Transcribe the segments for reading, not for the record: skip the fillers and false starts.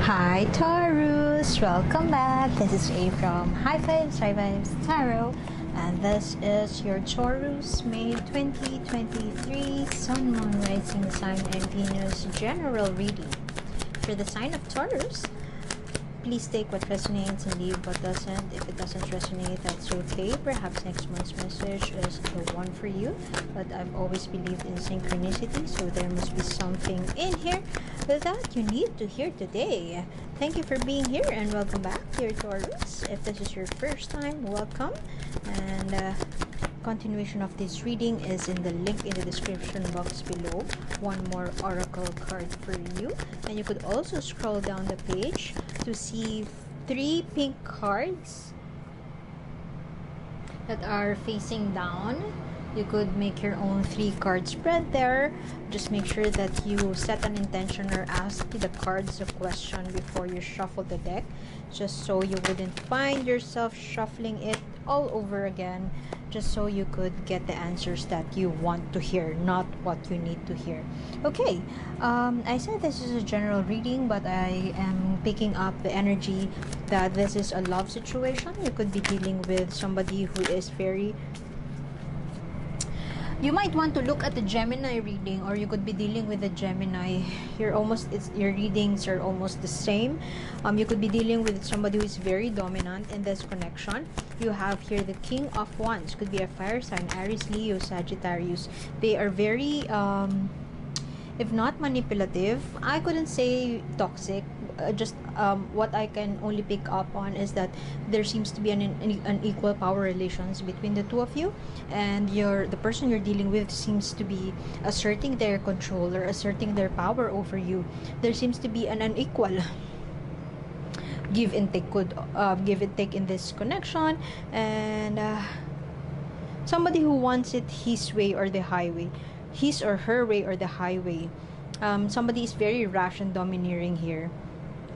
Hi Taurus, welcome back. This is A from High Vibes, High Vibes Tarot, and this is your Taurus May 2023 Sun, Moon, Rising Sign, and Venus general reading. For the sign of Taurus, please take what resonates and leave what doesn't. If it doesn't resonate, that's okay. Perhaps next month's message is the one for you. But I've always believed in synchronicity, so there must be something in here that you need to hear today. Thank you for being here and welcome back, dear Taurus. If this is your first time, welcome. And continuation of this reading is in the link in the description box below. One more oracle card for you, and you could also scroll down the page to see 3 pink cards that are facing down. You could make your own 3 card spread there. Just make sure that you set an intention or ask the cards a question before you shuffle the deck, just so you wouldn't find yourself shuffling it all over again, just so you could get the answers that you want to hear, not what you need to hear. Okay, I said this is a general reading, but I am picking up the energy that this is a love situation. You could be dealing with somebody who is very... You might want to look at the Gemini reading, or you could be dealing with a Gemini. Your readings are almost the same. You could be dealing with somebody who is very dominant in this connection. You have here the King of Wands. Could be a fire sign, Aries, Leo, Sagittarius. They are very, if not manipulative, I couldn't say toxic. What I can only pick up on is that there seems to be an equal power relations between the two of you, and the person you're dealing with seems to be asserting their control or asserting their power over you. There seems to be an unequal give and take in this connection, and somebody who wants it his way or the highway, his or her way or the highway. Somebody is very rash and domineering here,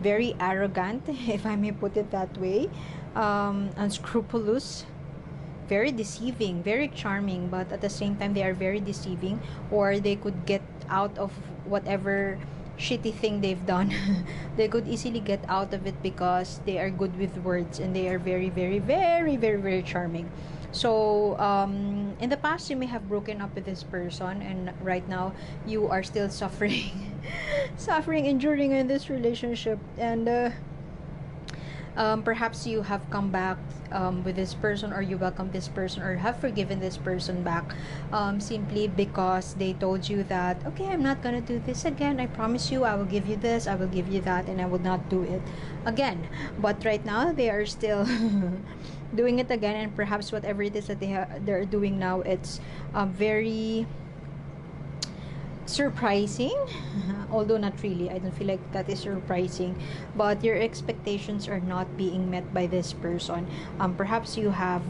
very arrogant, if I may put it that way, unscrupulous, very deceiving, very charming, but at the same time they are very deceiving, or they could get out of whatever shitty thing they've done. They could easily get out of it because they are good with words, and they are very, very, very, very, very charming. So in the past you may have broken up with this person, and right now you are still suffering enduring in this relationship, and perhaps you have come back with this person, or you welcome this person, or have forgiven this person back, simply because they told you that, okay, I'm not gonna do this again, I promise you I will give you this, I will give you that, and I will not do it again. But right now they are still doing it again, and perhaps whatever it is that they're doing now, it's very surprising. Although not really, I don't feel like that is surprising, but your expectations are not being met by this person. Perhaps you have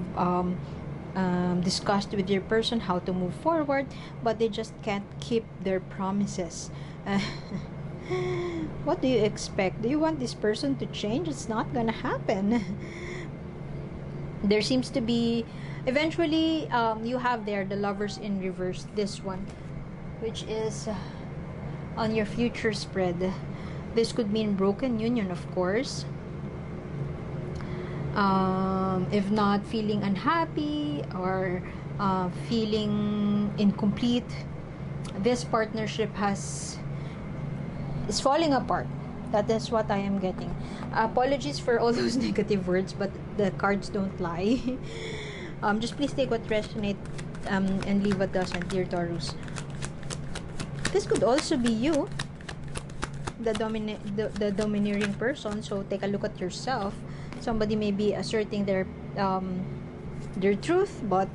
discussed with your person how to move forward, but they just can't keep their promises. What do you expect? Do you want this person to change? It's not gonna happen. There seems to be, eventually, you have there the Lovers in reverse, this one, which is on your future spread. This could mean broken union, of course. If not, feeling unhappy or feeling incomplete, this partnership is falling apart. That is what I am getting. Apologies for all those negative words, but the cards don't lie. Just please take what resonates and leave what doesn't, dear Taurus. This could also be you, the domineering person. So take a look at yourself. Somebody may be asserting their truth, but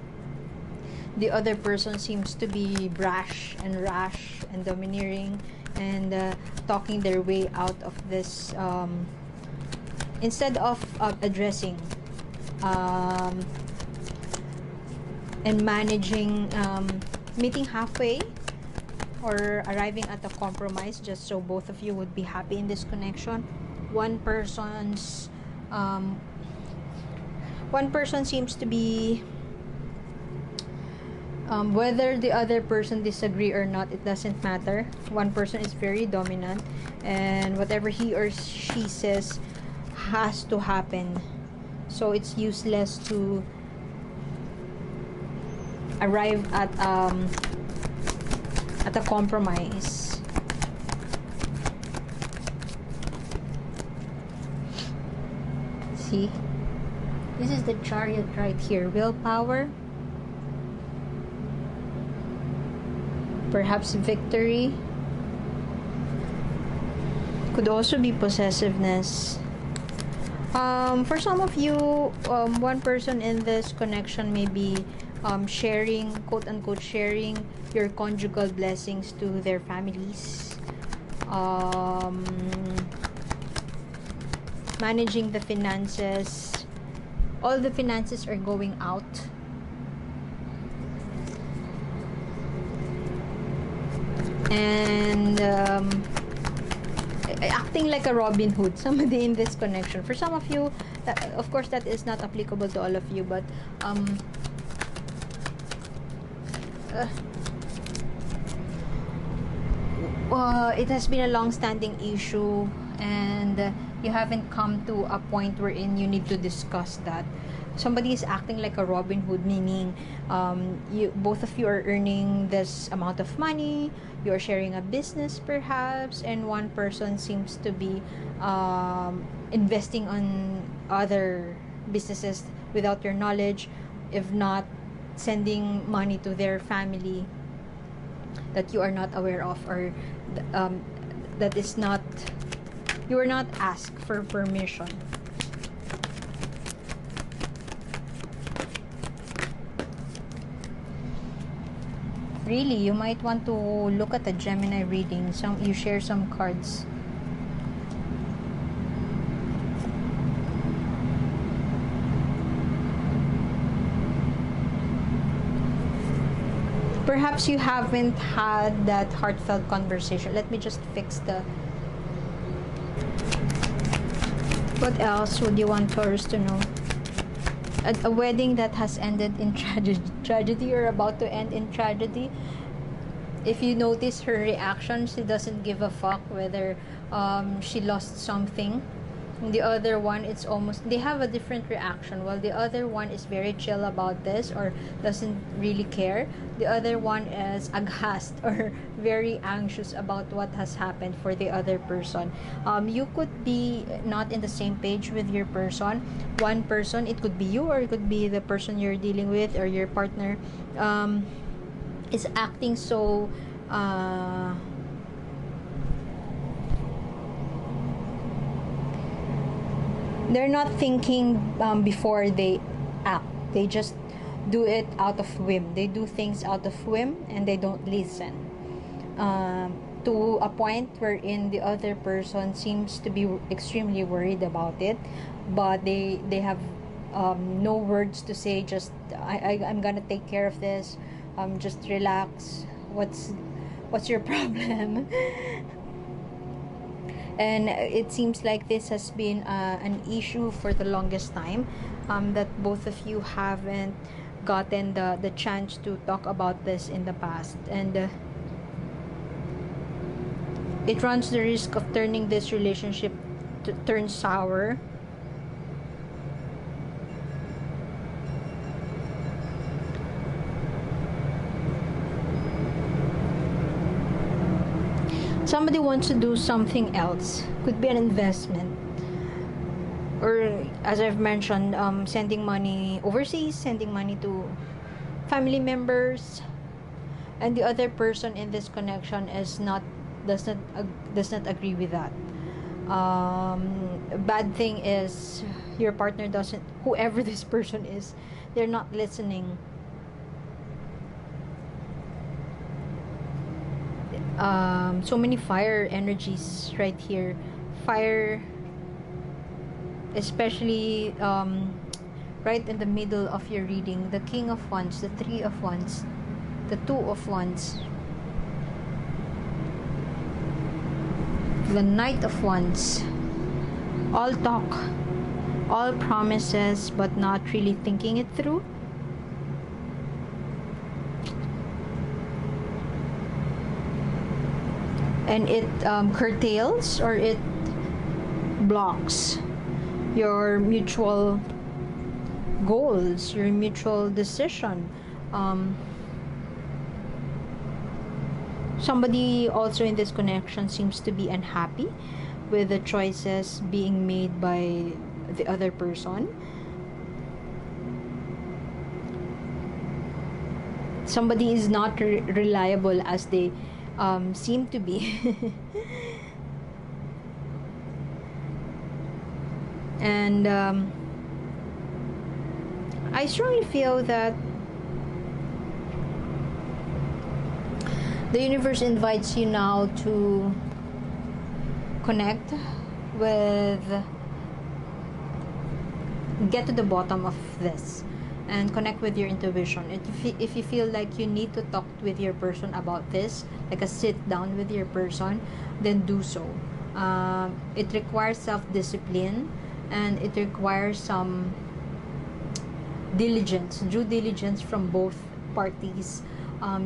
the other person seems to be brash and rash and domineering, and talking their way out of this, instead of addressing and managing, meeting halfway or arriving at a compromise, just so both of you would be happy in this connection. One person seems to be Whether the other person disagree or not, it doesn't matter. One person is very dominant, and whatever he or she says has to happen. So it's useless to arrive at a compromise. See, this is the Chariot right here. Willpower, perhaps victory, could also be possessiveness. For some of you, one person in this connection may be sharing, quote unquote, sharing your conjugal blessings to their families, managing the finances. All the finances are going out. And acting like a Robin Hood, somebody in this connection. For some of you, of course, that is not applicable to all of you, but it has been a long-standing issue, and you haven't come to a point wherein you need to discuss that. Somebody is acting like a Robin Hood, meaning both of you are earning this amount of money, you are sharing a business perhaps, and one person seems to be investing on other businesses without your knowledge, if not sending money to their family that you are not aware of, or that is not, you are not asked for permission. Really, you might want to look at a Gemini reading. You share some cards. Perhaps you haven't had that heartfelt conversation. Let me just fix the... What else would you want Taurus to know? A wedding that has ended in tragedy or about to end in tragedy. If you notice her reaction, she doesn't give a fuck whether she lost something. And the other one, it's almost, they have a different reaction. While the other one is very chill about this or doesn't really care, the other one is aghast or very anxious about what has happened for the other person. You could be not in the same page with your person. One person, it could be you or it could be the person you're dealing with or your partner, is acting so they're not thinking before they act. They just do it out of whim. They do things out of whim and they don't listen, to a point wherein the other person seems to be extremely worried about it, but they have no words to say. Just I'm gonna take care of this, just relax, what's your problem? And it seems like this has been an issue for the longest time, that both of you haven't gotten the chance to talk about this in the past, and it runs the risk of turning this relationship to turn sour. Somebody wants to do something else. Could be an investment, or as I've mentioned, sending money overseas, sending money to family members, and the other person in this connection does not agree with that. Bad thing is your partner doesn't, whoever this person is, they're not listening. So many fire energies right here. Fire, especially right in the middle of your reading. The King of Wands, the Three of Wands, the Two of Wands, the Knight of Wands. All talk, all promises, but not really thinking it through. and it curtails or it blocks your mutual goals, your mutual decision. Somebody also in this connection seems to be unhappy with the choices being made by the other person. Somebody is not reliable as they seem to be. And I strongly feel that the universe invites you now to connect with, get to the bottom of this and connect with your intuition. If you feel like you need to talk with your person about this, like a sit down with your person, then do so. It requires self-discipline, and it requires some diligence, due diligence from both parties,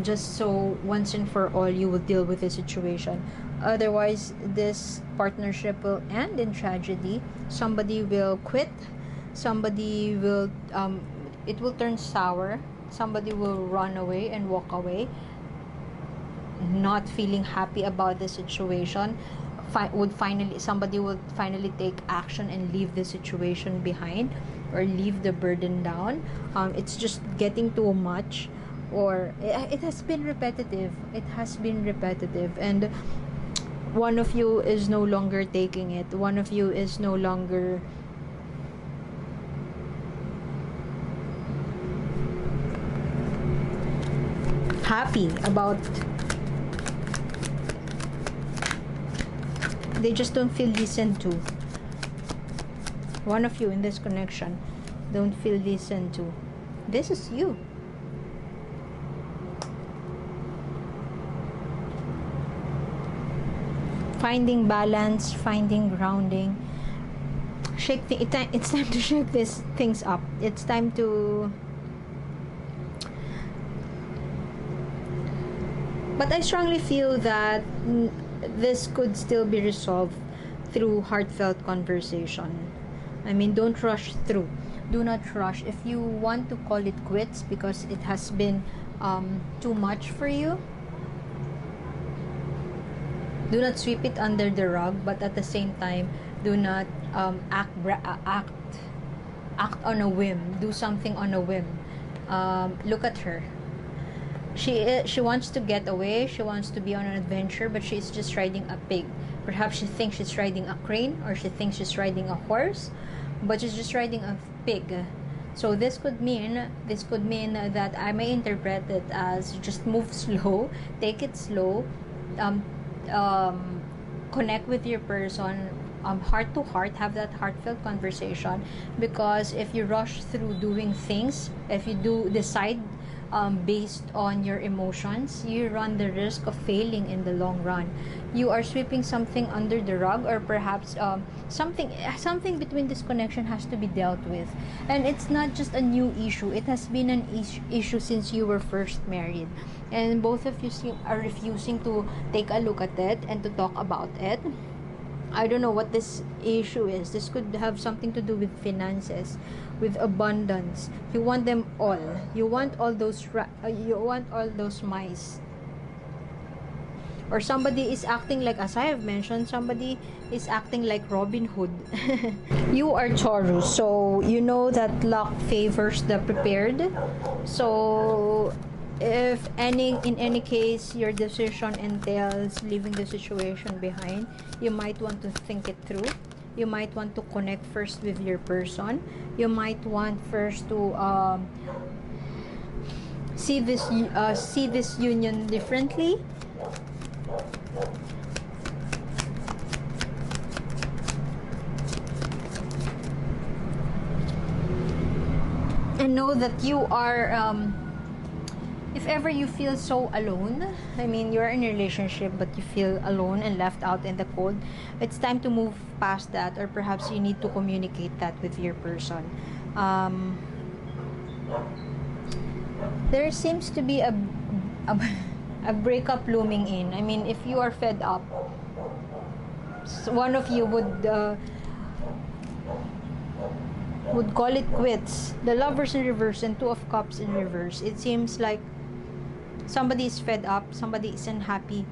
just so once and for all you will deal with the situation. Otherwise, this partnership will end in tragedy. Somebody will quit, somebody will it will turn sour, somebody will run away and walk away, not feeling happy about the situation. Somebody would finally take action and leave the situation behind, or leave the burden down. It's just getting too much, or it has been repetitive. It has been repetitive, and one of you is no longer taking it. One of you is no longer happy about. They just don't feel listened to. One of you in this connection don't feel listened to. This is you. Finding balance, finding grounding. It's time to shake these things up. It's time to. But I strongly feel that this could still be resolved through heartfelt conversation. I mean, don't rush through. Do not rush. If you want to call it quits because it has been too much for you, do not sweep it under the rug, but at the same time, do not act on a whim. Do something on a whim. Look at her. She wants to get away. She wants to be on an adventure, but she's just riding a pig. Perhaps she thinks she's riding a crane, or she thinks she's riding a horse, but she's just riding a pig. So this could mean that I may interpret it as just move slow, take it slow, connect with your person, heart to heart, have that heartfelt conversation. Because if you rush through doing things, if you do decide based on your emotions, you run the risk of failing in the long run. You are sweeping something under the rug, or perhaps something between this connection has to be dealt with. And it's not just a new issue. It has been an issue since you were first married, and both of you are refusing to take a look at it and to talk about it. I don't know what this issue is. This could have something to do with finances, with abundance. You want them all. You want all those mice. Or somebody is acting like, as I have mentioned, somebody is acting like Robin Hood. You are Taurus, so you know that luck favors the prepared. So if in any case your decision entails leaving the situation behind, you might want to think it through. You might want to connect first with your person. You might want first to see this union differently. And know that you are if ever you feel so alone, I mean, you're in a relationship but you feel alone and left out in the cold, it's time to move past that, or perhaps you need to communicate that with your person. There seems to be a breakup looming in. I mean, if you are fed up, one of you would call it quits. The Lovers in reverse and Two of Cups in reverse. It seems like somebody is fed up, somebody is unhappy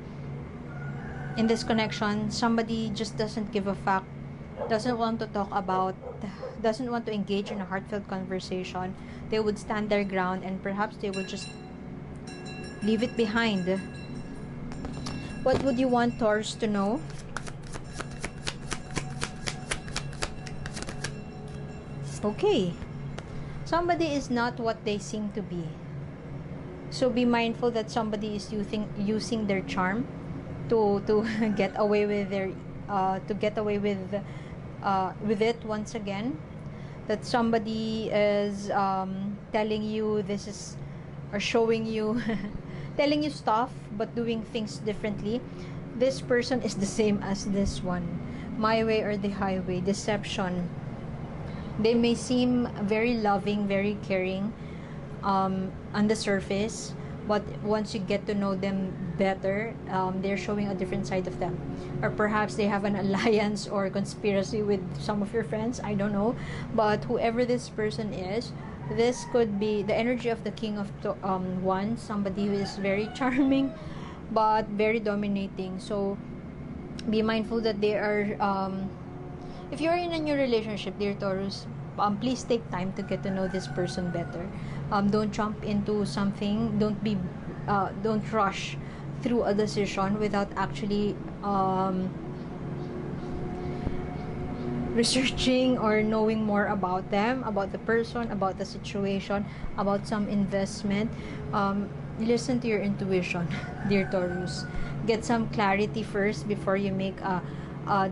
in this connection. Somebody just doesn't give a fuck, doesn't want to talk about, doesn't want to engage in a heartfelt conversation. They would stand their ground, and perhaps they would just leave it behind. What would you want Taurus to know? Okay, somebody is not what they seem to be. So be mindful that somebody is using their charm to get away with their with it once again. That somebody is telling you this is, or showing you telling you stuff but doing things differently. This person is the same as this one. My way or the highway. Deception. They may seem very loving, very caring on the surface, but once you get to know them better, they're showing a different side of them. Or perhaps they have an alliance or conspiracy with some of your friends, I don't know. But whoever this person is, this could be the energy of the King of Wands, somebody who is very charming but very dominating. So be mindful that they are if you're in a new relationship, dear Taurus, please take time to get to know this person better. Don't jump into something. Don't rush through a decision without actually researching or knowing more about them, about the person, about the situation, about some investment. Listen to your intuition, dear Taurus. Get some clarity first before you make a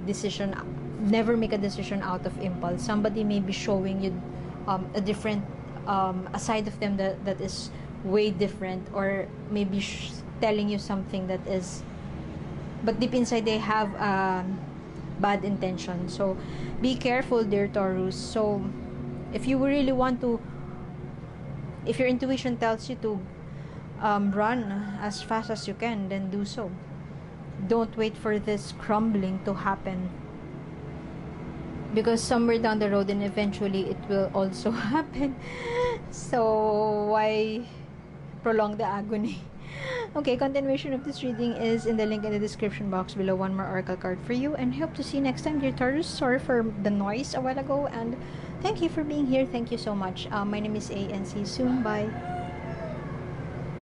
decision. Never make a decision out of impulse. Somebody may be showing you a different a side of them that is way different, or maybe telling you something that is, but deep inside they have bad intention. So be careful, dear Taurus. So if you really want to, if your intuition tells you to run as fast as you can, then do so. Don't wait for this crumbling to happen, because somewhere down the road and eventually it will also happen. So why prolong the agony? Okay, continuation of this reading is in the link in the description box below. One more oracle card for you, and hope to see you next time, dear Taurus. Sorry for the noise a while ago, and thank you for being here. Thank you so much. My name is A, and see you soon. Bye.